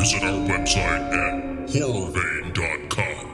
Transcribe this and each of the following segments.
visit our website at horrorvein.com.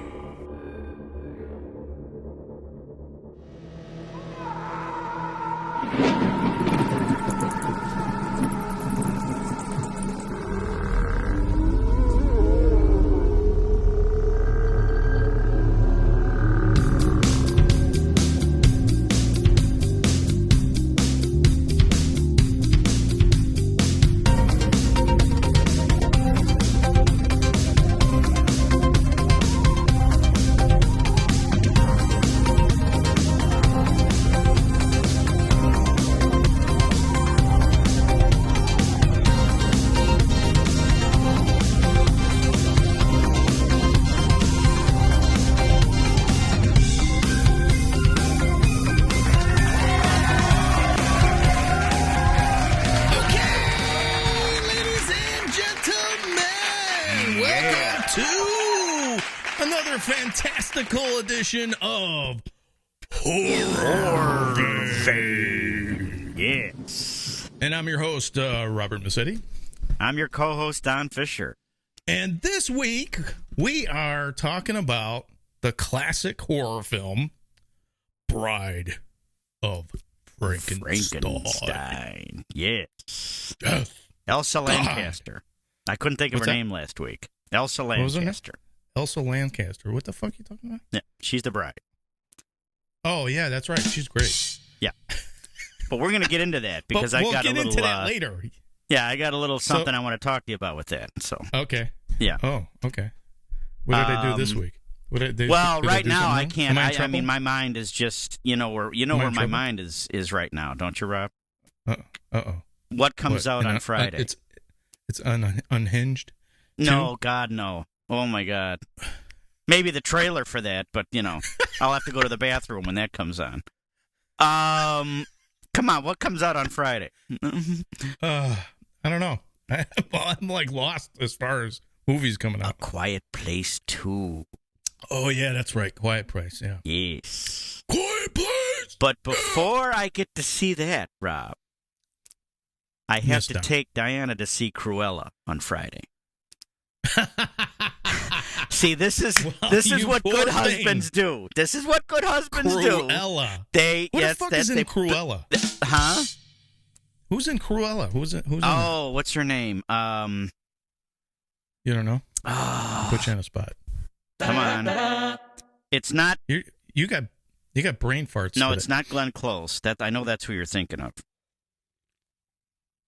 Fantastical edition of Horror Vein. Yes. And I'm your host, Robert Massetti. I'm your co-host, Don Fisher. And this week, we are talking about the classic horror film, Bride of Frankenstein. Yes. Yes. Elsa Lancaster. I couldn't think of her name last week. Elsa Lancaster. Elsa Lancaster. What the fuck are you talking about? Yeah, she's the bride. Oh, yeah, that's right. She's great. Yeah. But we're going to get into that because we'll I got a little... We'll get into that later. Yeah, I got a little something I want to talk to you about with that. So. Okay. Yeah. Oh, okay. What did I do this week? Right now, I can't. I mean, my mind is just, where my mind is right now, don't you, Rob? Uh-oh. What comes out on Friday? It's unhinged? No, God, no. Oh, my God. Maybe the trailer for that, but, I'll have to go to the bathroom when that comes on. Come on, what comes out on Friday? I don't know. I'm like lost as far as movies coming out. A Quiet Place 2. Oh, yeah, that's right. Quiet Place, yeah. Yes. Quiet Place! But before I get to see that, Rob, I have to take Diana to see Cruella on Friday. See, this is what good husbands do. This is what good husbands do. Cruella. What the fuck is in Cruella? Huh? Who's in Cruella? Who's in Oh, what's her name? You don't know? Put you on a spot. Come on. It's not. You got brain farts. No, it's not Glenn Close. I know that's who you're thinking of.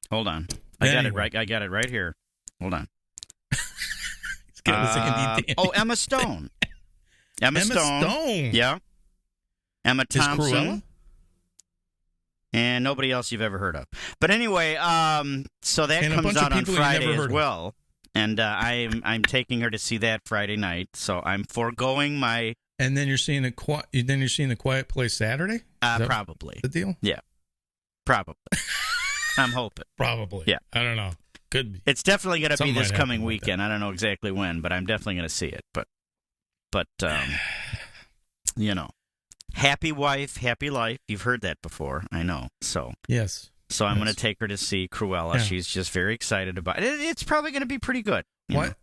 Hold on. I got it right here. Hold on. Emma Stone. Emma Stone. Yeah. Emma Thompson. And nobody else you've ever heard of. But anyway, so that comes out on Friday as well. And I'm taking her to see that Friday night. So I'm foregoing my. And then you're seeing the Quiet Place Saturday? Probably. The deal? Yeah. Probably. I'm hoping. Probably. Yeah. I don't know. Could be. It's definitely going to be this coming weekend. I don't know exactly when, but I'm definitely going to see it. But happy wife, happy life. You've heard that before. I know. So yes. So I'm going to take her to see Cruella. Yeah. She's just very excited about it. It's probably going to be pretty good. What?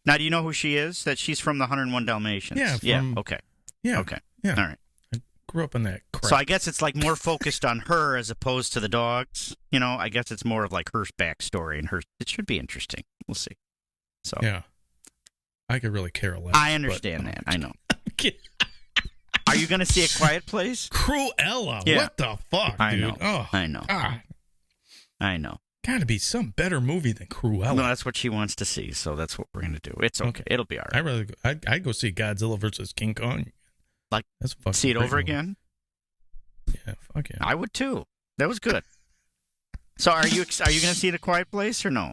Now, do you know who she is? That she's from the 101 Dalmatians. Yeah. Okay. Yeah. Okay. Yeah. All right. Grew up in that crap. So I guess it's like more focused on her as opposed to the dogs. I guess it's more of like her backstory and it should be interesting. We'll see. So yeah, I could really care less. I understand that. I know. Are you going to see A Quiet Place? Cruella. Yeah. What the fuck, I dude? know. Oh, I know. God. I know. Got to be some better movie than Cruella. No, that's what she wants to see. So that's what we're going to do. It's okay. It'll be all right. I'd go see Godzilla versus King Kong. Like, see it over again? Yeah, fuck yeah. I would too. That was good. So are you going to see it A Quiet Place or no?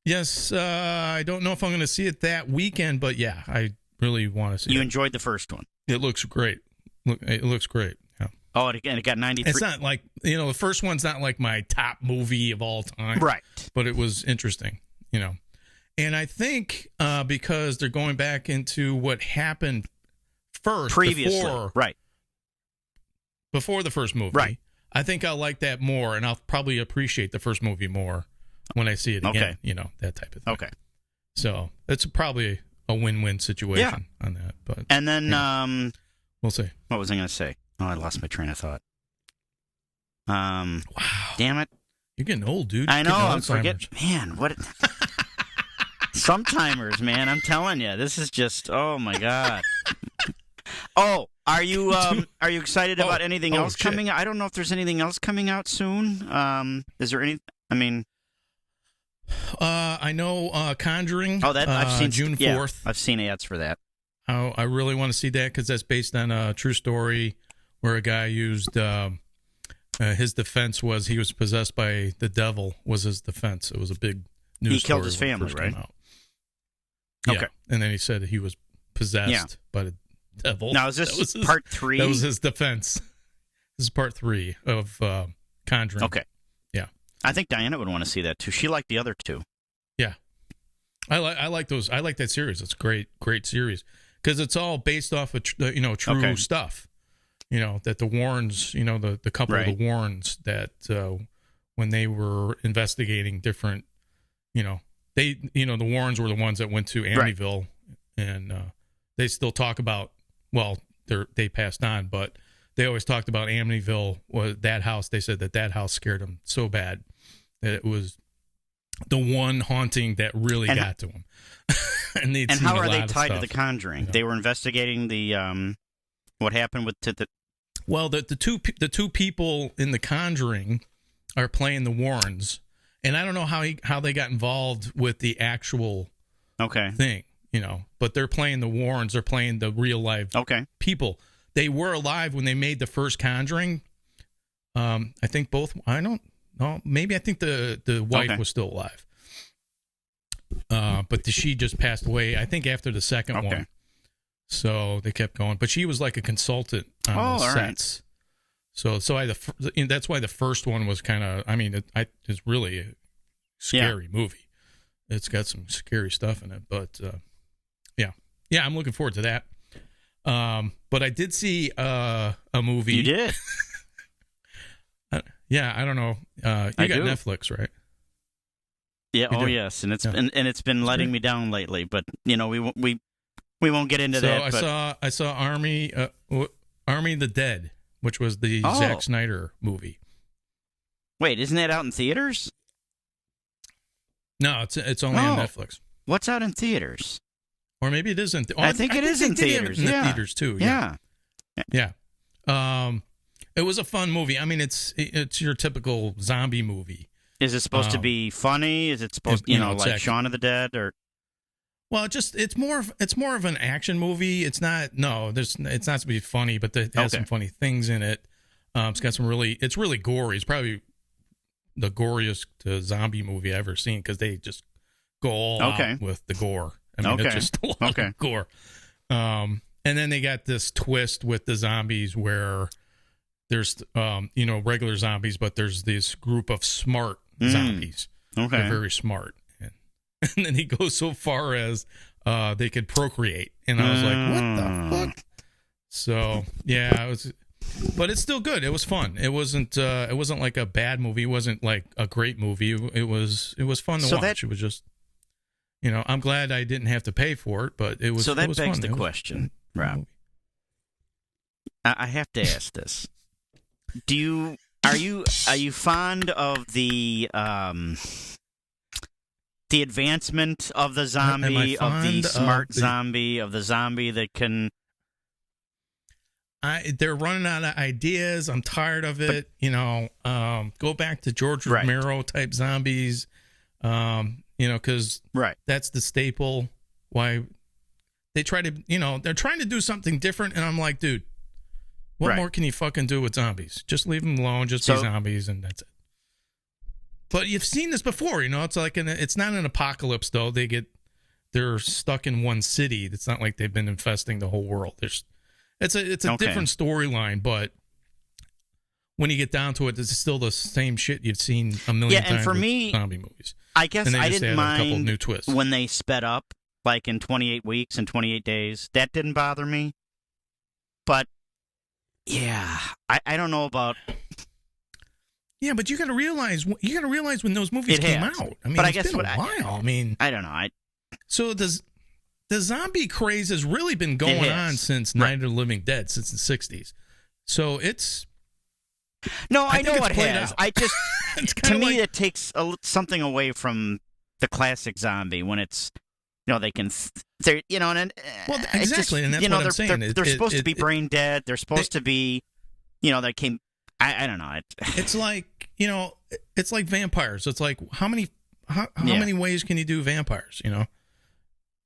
Yes, I don't know if I'm going to see it that weekend, but yeah, I really want to see it. You enjoyed the first one? It looks great. It looks great. Yeah. Oh, and it got 93. It's not like, the first one's not like my top movie of all time. Right. But it was interesting, And I think because they're going back into what happened first. Previously. Before the first movie. Right. I think I'll like that more, and I'll probably appreciate the first movie more when I see it again. Okay. That type of thing. Okay. So it's probably a win-win situation on that. But and then we'll see. What was I going to say? Oh, I lost my train of thought. Wow. Damn it. You're getting old, dude. I know. I'm forgetting. Man, what? Sometimers, man. I'm telling you, this is just. Oh my god. Oh, are you excited about anything else coming out? I don't know if there's anything else coming out soon. Is there any? I mean, I know Conjuring. Oh, that I've seen June 4th. Yeah, I've seen ads for that. I really want to see that because that's based on a true story where a guy used his defense was he was possessed by the devil was his defense. It was a big news story. He killed his family, right? Yeah. Okay. And then he said he was possessed by the devil. Now, is this part 3? That was his defense. This is part 3 of Conjuring. Okay. Yeah. I think Diana would want to see that, too. She liked the other 2. Yeah. I like those. I like that series. It's a great series because it's all based off of true stuff. That the Warrens, the couple of the Warrens that when they were investigating different, the Warrens were the ones that went to Amityville, and they still talk about. Well, they passed on, but they always talked about Amityville. Was that house? They said that house scared them so bad that it was the one haunting that really got to them. and how are they tied to The Conjuring? They were investigating the what happened with the. Well, the two people in The Conjuring are playing the Warrens, and I don't know how they got involved with the actual thing, but they're playing the Warrens. They're playing the real life people. They were alive when they made the first Conjuring. I think both. I don't know. Maybe I think the wife was still alive, but she just passed away. I think after the second one. So they kept going, but she was like a consultant on the sets. Right. So that's why the first one was kind of. I mean, it's really a scary movie. It's got some scary stuff in it, but yeah, I'm looking forward to that. But I did see a movie. You did? Yeah, I don't know. You got Netflix, right? Yeah. Yes, and it's been letting me down lately. But we won't get into that. So I saw Army of the Dead, which was the Zack Snyder movie. Wait, isn't that out in theaters? No, it's only on Netflix. What's out in theaters? Or maybe it isn't. I think it is in theaters. In the theaters too. Yeah. It was a fun movie. I mean, it's your typical zombie movie. Is it supposed to be funny? Is it supposed like Shaun of the Dead or? Well, it's more of an action movie. It's not it's not supposed to be funny, but it has some funny things in it. It's got it's really gory. It's probably the goriest zombie movie I've ever seen because they just go all out with the gore. I mean, it's just a lot of gore. And then they got this twist with the zombies where there's regular zombies, but there's this group of smart zombies. They're very smart. And then he goes so far as they could procreate, and I was like, "What the fuck?" So yeah, but it's still good. It was fun. It wasn't like a bad movie. It wasn't like a great movie. It was fun to watch. It was just, I'm glad I didn't have to pay for it, but it was. So that begs the question, Rob. I have to ask this: are you fond of the advancement of the zombie, of the smart zombie, of the zombie that can... They're running out of ideas. I'm tired of it. Go back to George Romero type zombies, because that's the staple. Why they try to, they're trying to do something different. And I'm like, dude, what more can you fucking do with zombies? Just leave them alone. Just be zombies, and that's it. But you've seen this before, it's like it's not an apocalypse though. They're stuck in one city. It's not like they've been infesting the whole world. It's a different storyline, but when you get down to it, it's still the same shit you've seen a million times. And for me, zombie movies. I guess I didn't mind a couple new twists when they sped up, like in 28 weeks and 28 days. That didn't bother me. But yeah, I don't know about. Yeah, but you got to realize when those movies came out. I mean, it's been a while. I mean, I don't know. So the zombie craze has really been going on since Night of the Living Dead, since the 60s. So it's... No, I know it has. Out. I just... to me, it takes something away from the classic zombie when it's... they can... They're, and... Well, exactly, and that's what I'm saying. They're supposed to be brain dead. They're supposed to be... they came... I don't know. It's like, it's like vampires. It's like, how many ways can you do vampires,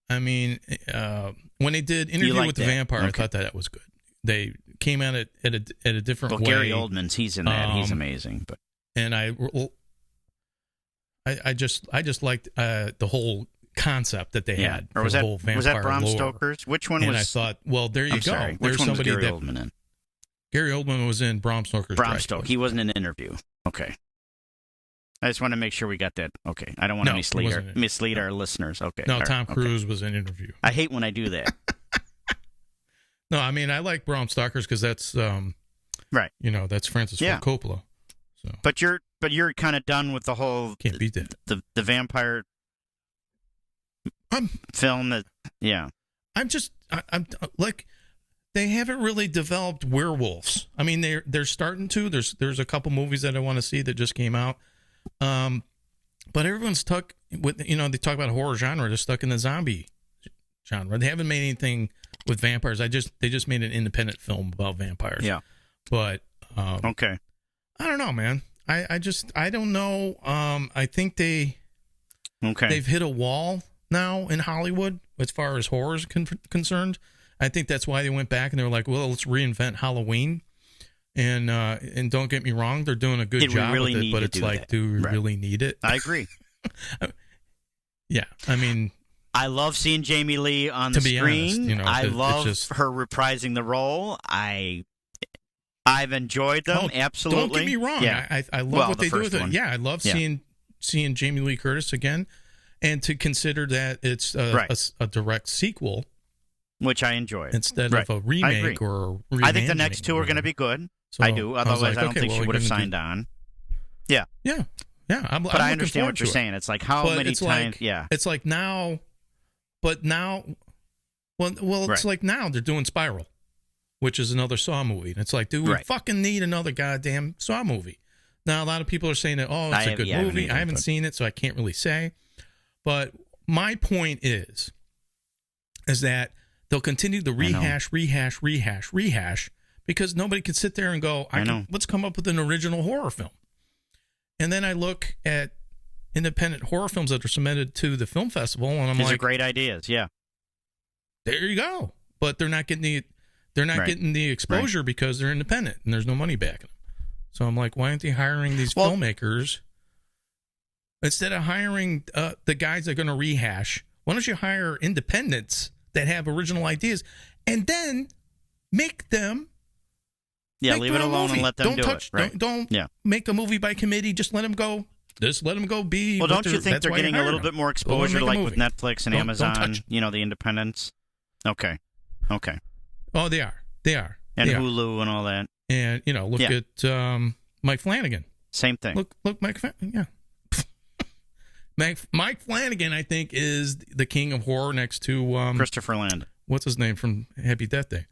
I mean, when they did Interview with the Vampire, I thought that was good. They came at it at a different way. Gary Oldman's, he's in that. He's amazing. But I just liked the whole concept that they had. Or was that Bram Stoker's? Which one was? And I thought, well, there you go. Sorry. There's Which one somebody was Gary Oldman in? Gary Oldman was in Bram Stoker's. Bram Stoker. He wasn't in an Interview. Okay. I just want to make sure we got that. Okay. I don't want to mislead our listeners. Okay. No, Tom Cruise was in Interview. I hate when I do that. No, I mean, I like Bram Stoker's because that's right. That's Francis Ford Coppola. So. But you're kind of done with the whole can't beat that. The vampire film that I'm like, they haven't really developed werewolves. I mean, they're starting to. There's a couple movies that I want to see that just came out. But everyone's stuck with, they talk about horror genre. They're stuck in the zombie genre. They haven't made anything with vampires. They just made an independent film about vampires. Yeah. But okay. I don't know, man. I don't know. I think they've hit a wall now in Hollywood as far as horror is concerned. I think that's why they went back and they were like, well, let's reinvent Halloween. And don't get me wrong, they're doing a good job with it, but it's like, do we really need it? I agree. Yeah, I mean, I love seeing Jamie Lee on the screen. Honest, I love her reprising the role. I've enjoyed them, absolutely. Don't get me wrong. Yeah. I love what they do with it. Yeah, I love seeing Jamie Lee Curtis again, and to consider that it's a direct sequel, which I enjoy, instead of a remake or a I think the next two are going to be good. So I do. Otherwise, I don't think she would have signed on. Yeah. Yeah. But I understand what you're saying. It's like how many times? It's like now, but now, well, it's like now they're doing Spiral, which is another Saw movie, and it's like, do we fucking need another goddamn Saw movie? Now a lot of people are saying that, it's a good movie. I haven't seen it, so I can't really say. But my point is that they'll continue to rehash, because nobody can sit there and go, let's come up with an original horror film. And then I look at independent horror films that are submitted to the film festival, and I'm These like, are great ideas, yeah. There you go. But they're not getting the exposure because they're independent and there's no money backing them. So I'm like, why aren't they hiring these filmmakers instead of hiring the guys that are going to rehash? Why don't you hire independents that have original ideas and then make them? Yeah, leave it alone and let them do it. Right. Don't make a movie by committee. Just let them go. Just let them go be. Well, don't you think they're getting a little bit more exposure, like with Netflix and Amazon? The independents. Okay. Oh, they are. And Hulu and all that. And look at Mike Flanagan. Same thing. Look, Mike. Yeah. Mike Flanagan, I think, is the king of horror next to Christopher Landon. What's his name from Happy Death Day?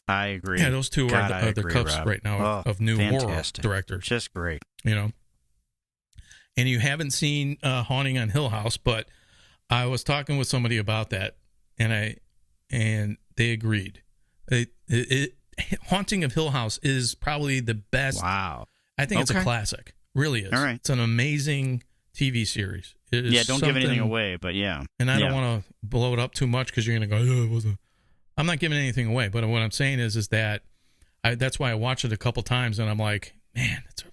I agree. Yeah, those two are the cups right now of new horror directors. Just great. And you haven't seen Haunting on Hill House, but I was talking with somebody about that, and they agreed. Haunting of Hill House is probably the best. Wow. I think it's a classic. Really is. All right. It's an amazing TV series. Don't give anything away, but yeah. And I don't want to blow it up too much because you're going to go, it wasn't. I'm not giving anything away, but what I'm saying is that that's why I watched it a couple times, and I'm like, man, it's a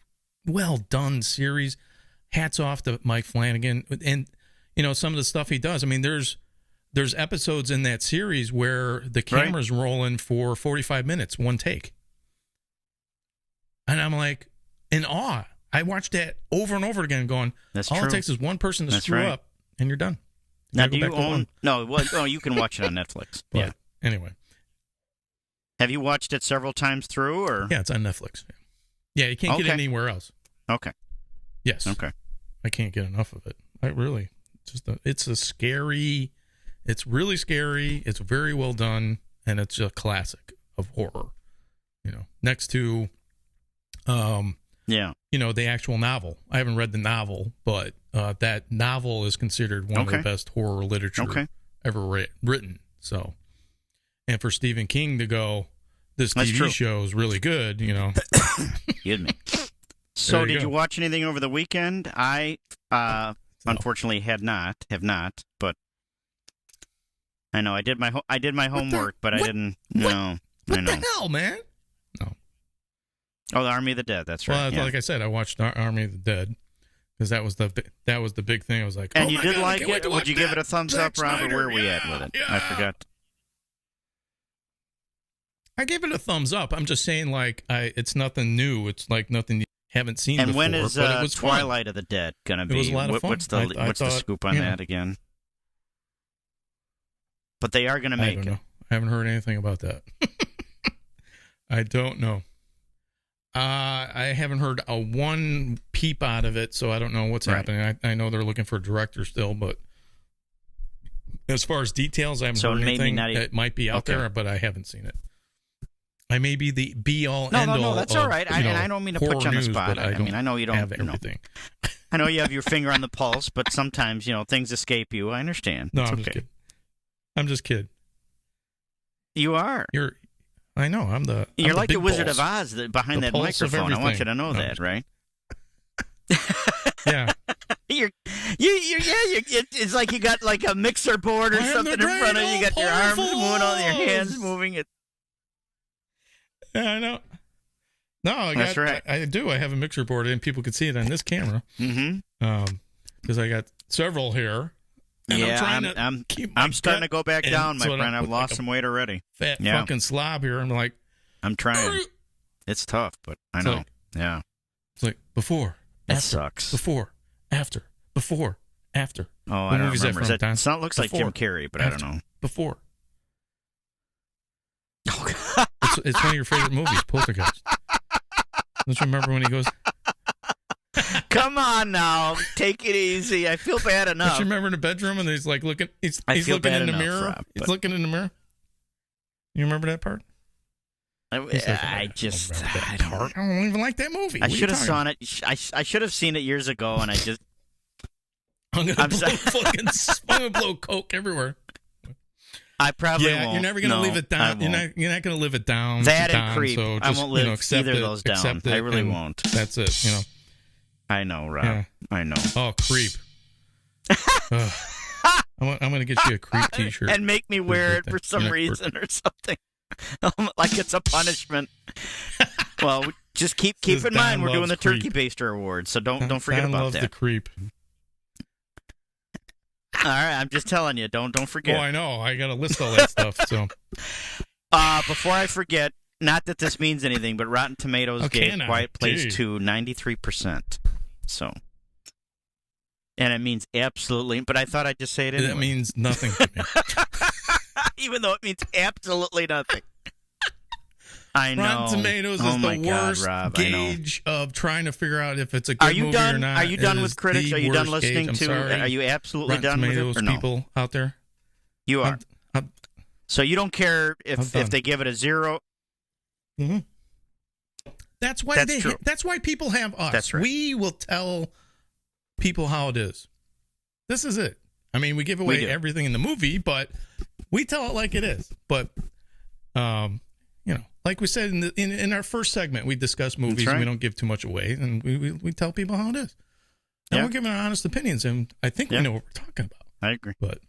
well done series. Hats off to Mike Flanagan, and some of the stuff he does. I mean, there's episodes in that series where the camera's rolling for 45 minutes, one take, and I'm like in awe. I watched that over and over again, going, That's all true. It takes is one person to screw up, and you're done. Now, do you own? No, you can watch it on Netflix. But, anyway, have you watched it several times through, or it's on Netflix. Yeah, you can't get it anywhere else. Okay. Yes. Okay. I can't get enough of it. I really. It's really scary. It's very well done, and it's a classic of horror. Next to, the actual novel. I haven't read the novel, but that novel is considered one of the best horror literature ever written. So, and for Stephen King to go, this TV show is really good. Excuse me. So, did you watch anything over the weekend? I unfortunately have not, but I know I did my homework, but I didn't. No, what the hell, man? No. Oh, the Army of the Dead. That's right. Well, like I said, I watched Army of the Dead because that was the big thing. I was like, and you did like it? Would you give it a thumbs up, Rob? Or where are we at with it? I forgot. I gave it a thumbs up. I'm just saying, it's nothing new. It's like nothing you haven't seen before. And when is but it was Twilight of the Dead going to be? It was a lot of fun. What's the scoop on that again? But they are going to make it. I haven't heard anything about that. I don't know. I haven't heard a one peep out of it, so I don't know what's happening. I know they're looking for a director still, but as far as details, I haven't heard anything. It might be out there, but I haven't seen it. I may be the be-all, end-all. No, that's all right. And I don't mean to put you on the spot. I know you don't have everything. I know you have your finger on the pulse, but sometimes, things escape you. I understand. No, I'm just kidding. You are. I know. You're like the Wizard pulse. of Oz behind that microphone. I want you to know that, right? Yeah. It's like you got like a mixer board or something in front of you. You got your arms moving, all your hands moving. Yeah, I know. No, that's right. I do. I have a mixer board, and people can see it on this camera. Mm-hmm. Because I got several here. And I'm starting to go back down, my friend. I've lost some weight already. Fat fucking slob here. I'm like, I'm trying. It's tough, but I know. Yeah. It's like before. It sucks. Before, after. Before, after. Oh, I don't remember. It looks like Jim Carrey, but I don't know. Before. It's one of your favorite movies, Poltergeist. Don't you remember when he goes? Come on now, take it easy. I feel bad enough. Don't you remember in the bedroom and he's like looking? He's looking in the mirror. Rob, he's looking in the mirror. You remember that part? I don't even like that movie. I should have seen it. I should have seen it years ago, and I just. I'm gonna blow coke everywhere. I probably won't. You're never gonna live it down. You're not gonna live it down. That and creep. So just, I won't live either of those down. I really won't. That's it. I know, Rob. Yeah. I know. Oh, creep. I'm gonna get you a creep T-shirt and make me wear it for some reason or something, like it's a punishment. Well, just keep in mind we're doing the Turkey Baster Awards, so don't forget about loves that. The creep. All right, I'm just telling you, don't forget. Oh, I know. I got to list all that stuff. So, before I forget, not that this means anything, but Rotten Tomatoes gave Quiet Place 2 93%. So, and it means absolutely. But I thought I'd just say it anyway. That means nothing to me. Even though it means absolutely nothing. I know. Rotten Tomatoes is the worst gauge of trying to figure out if it's a good movie or not. Are you done with critics? Are you done listening to? Are you absolutely done with it? Rotten Tomatoes people out there? You are. So you don't care if they give it a 0? Mm-hmm. That's why that's why people have us. That's right. We will tell people how it is. This is it. I mean, we give away everything in the movie, but we tell it like it is. But like we said in our first segment, we discuss movies and we don't give too much away, and we tell people how it is. And we're giving our honest opinions, and I think we know what we're talking about. I agree. But